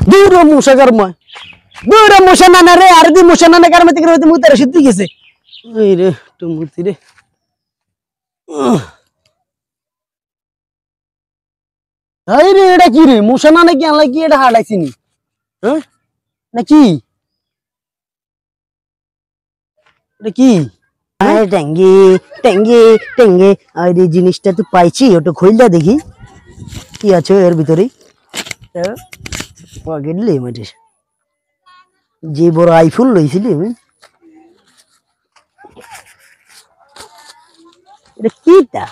Duro musa garma. Duro musa nana re ardi musa nana garma tikir hote mutar siddhi gise. Oi re to muti re. Ai re eta ki re musa nana ki anla ki eta hadaisi ni. Huh? Na ki? Eta ki? Ai টেঙ্গে আর এই জিনিসটা তো পাইছি ওটা খুললা দেখি কি আছে এর ভিতরে পকেট লে মাঠে যে বড় আইফোন লইছিলি আমি এটা কিটা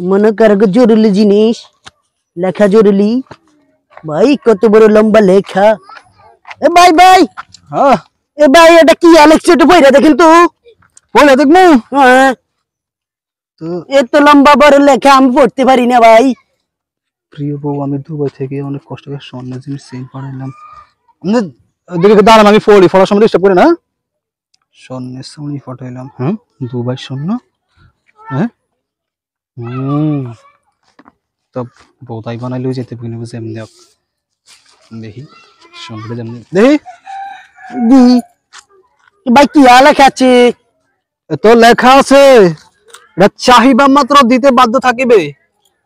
মনে কর জরুরি জিনিস লেখা জরুরি ভাই কত বড় লম্বা লেখা এ ভাই ভাই হ্যাঁ এ ভাই এটা কি আলেক্স এটা পয়রা দেখেন তো পয়রা দেখমু হ্যাঁ তো এত লম্বা বড় লেখা আমি পড়তে পারি না ভাই প্রিয় বউ আমি দুবাই থেকে অনেক কষ্ট করে স্বর্ণ জিনিস সেল করাইলাম আমি দেখে দাঁড়ান আমি পড়ার সময় ডিস্টার্ব করে না স্বর্ণের সামনে ফটাইলাম হ্যাঁ দুবাই স্বর্ণ হ্যাঁ তো বউতাই বানাইলেও যেতে পারি না বুঝে এমনি দেখি সম্পর্কে যেমনি দেখি দি ভাই কি লেখা আছে তো লেখা আছে এটা চাহিবা মাত্র দিতে বাধ্য থাকিবে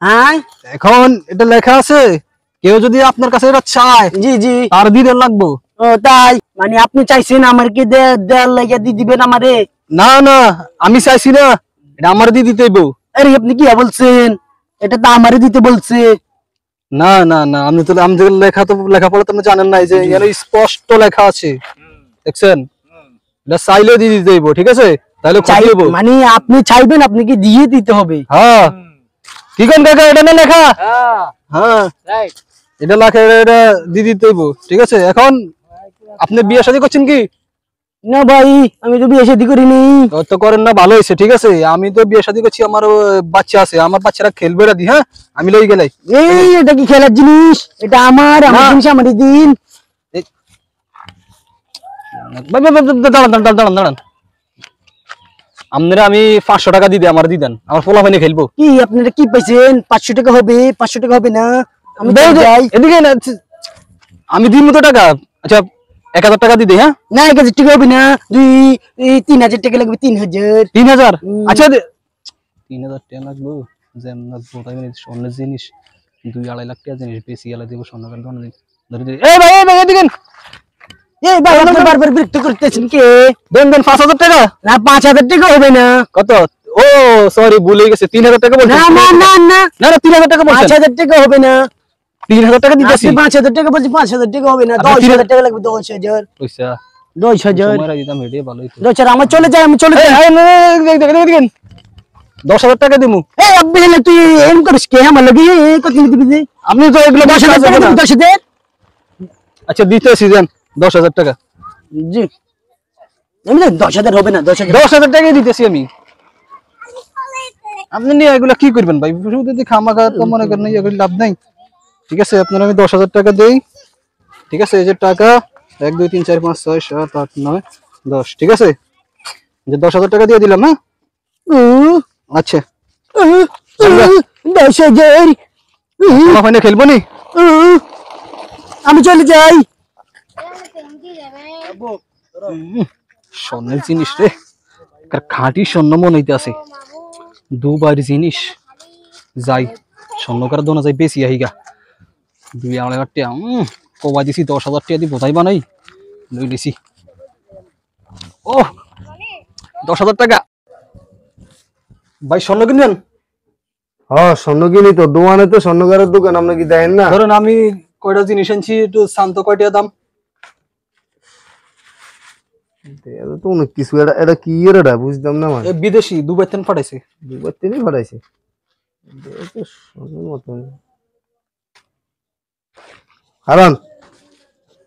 হ্যাঁ এখন এটা লেখা আছে কেউ যদি আপনার কাছে এটা চায় জি জি আর দিতে লাগবে ও তাই মানে আপনি চাইছেন আমাকে দেয়ার লাগা দি দিবেন আমারে না না আমি চাইছি না এটা আমারে দি দিতে হইব আরে আপনি কি বলছেন এটা তো আমারে দিতে বলছে না না না আমি তো লেখাপড়া তো জানেন না যে এখানে স্পষ্ট লেখা আছে দেখছেন এটা চাইলে দিয়ে দিতে হইব ঠিক আছে তাহলে চাইব মানে আপনি চাইবেন আপনি কি দিয়ে দিতে হবে হ্যাঁ কি কোন কাকা এটা না লেখা হ্যাঁ হ্যাঁ রাইট এটা লেখা এটা দিয়ে দিতে হইব ঠিক আছে এখন আপনি বিয়ে শাদী করছেন কি না ভাই আমি তো বিয়ে শাদী করিনি তো করেন না ভালো হইছে ঠিক আছে আমি তো বিয়ে শাদী করছি আমার বাচ্চা আছে আমার বাচ্চারা খেলবে না দি হ্যাঁ আমি লই গেলাই এই এটা কি খেলার জিনিস এটা আমার জিনিস আমারই দিন দাঁড়ান আপনারা আমি 500 টাকা দিই আমার দিদেন আমার পোলা ভাইনে খেলবো কি আপনারা কি পাইছেন 500 টাকা হবে 500 টাকা হবে না আমি যাই এদিকে না আমি দিই মতো টাকা আচ্ছা 1000 টাকা দিই হ্যাঁ না 1000 টাকা হবে না 3000 টাকা লাগবে 3000 আচ্ছা 3000 টাকা লাগবে যেমন বোতাই স্বর্ণের জিনিস 2-2.5 লাখ টাকা জিনিস বেশি আলা দেব স্বর্ণ কাল ধরে এই ভাই এদিকে এই ভাই আপনি বারবার বিরক্ত করতেছেন কে দেন 5000 টাকা না 5000 টাকা হবে না কত ও সরি ভুলে গেছে 3000 টাকা বলছেন না না না না না 3000 টাকা বলছেন 5000 টাকা হবে না 3000 টাকা দিতেছি 5000 টাকা বলছি 5000 টাকা হবে না 10000 টাকা লাগবে 10000 পয়সা 10000 তোমার দিতাম হেডে ভালোই তো দোছার আমি চলে যাই দেখেন 10000 টাকা দিমু এই আব্বে না তুই এম করিস কে আমার লাগি কত দিবি আপনি তো এগুলো 10000 টাকা দিন 10000 আচ্ছা দিতেছি দেন 10000 টাকা জি আমি 10000 হবে না 10000 টাকাই দিতেছি আমি আপনি নিয়ে এগুলা কি করবেন ভাই যদি খামাখা তো মনে করেন এগুলো লাভ নাই ঠিক আছে আপনারা আমি 10000 টাকা দেই ঠিক আছে এই যে টাকা 1 2 3 4 5 6 7 8 9 10 ঠিক আছে যে 10000 টাকা দিয়ে দিলাম হ্যাঁ আচ্ছা 10000 ওখানে খেলবো নি আমি চলে যাই স্বর্ণের জিনিস রে খাঁটি স্বর্ণ মনে হইতে আছে দুবার জিনিস যাই স্বর্ণকার দোনা যাই বেশি আহিগা 2-2.5 টাকা কবা দিছি 10000 টাকা দি বোঝাই বানাই লই দিছি ও 10000 টাকা ভাই স্বর্ণ কিনবেন হ্যাঁ স্বর্ণ কিনি তো দোকানে তো স্বর্ণকারের দোকান আপনি কি দেন না ধরুন আমি কয়টা জিনিস আনছি একটু শান্ত কয়টা দাম এটা তো অনেক কিছু এটা কি এরটা বুঝতাম না মানে বিদেশি দুবাই থেকে পাঠাইছে দুবাই থেকে পাঠাইছে এটা সোনার মত হারান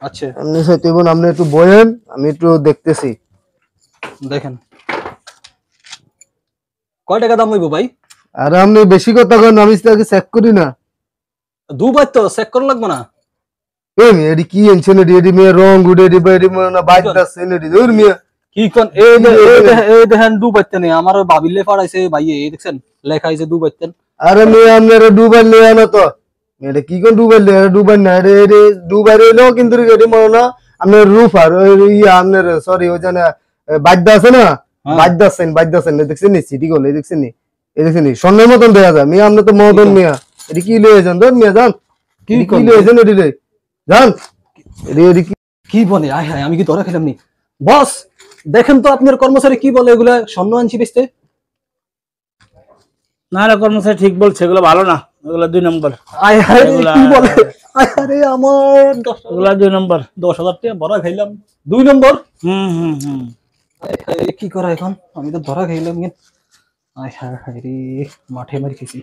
আচ্ছা আপনি সাইতেবন আপনি একটু বলেন আমি একটু দেখতেছি দেখেন কয় টাকা দাম হইবো ভাই আরে আপনি বেশি কথা কন আমি তাকে চেক করি না দুবাই তো চেক করা লাগবে না এই এডি কি এনছেন এডি মে রং গুড এডি বাইডি না বাইক দাস এডি দূর মিয়া কি কোন এই দেখেন ডুবাইতেন আমার বাবিলে পাড়াইছে ভাইয়ে এই দেখছেন লেখা আছে ডুবাইতেন। আরে মেয়ে আপনারা ডুবাই লিয়ে আনো তো এটা কি কোন ডুবাই লিয়ে ডুবাই না রে ডুবাই রইলো কিন্তু রেডি মনে না আপনার রুফার ইয়া আপনার সরি ওই জানা বাদ্যা আছে না বাদ্যাছেন দেখছেন নি সিটি গলে দেখছেন নি এই দেখছেন নি স্বর্ণের মতন দেয়া যায় মিয়া আপনি তো মদন মিয়া এটা কি লয়ে যান ধর মিয়া যান কি লয়ে যান এদিকে যান এদি কি বলে আয় হায় আমি কি ধরা খেলাম নি বস দেখেন তো আপনার কর্মচারী কি বলে এগুলা স্বর্ণ আনছি বেচতে। না না কর্মচারী ঠিক বলছে এগুলো ভালো না, এগুলো 2 নম্বর। আয় হায় কি বলে আয় হায় আমার এগুলো 2 নম্বর। 10,000 টাকা ভরা খাইলাম 2 নম্বর। হুম। আয় হায় কি করা এখন আমি তো ধরা খাইলাম। আয় হায় রে মাঠে মারি খেয়েছি।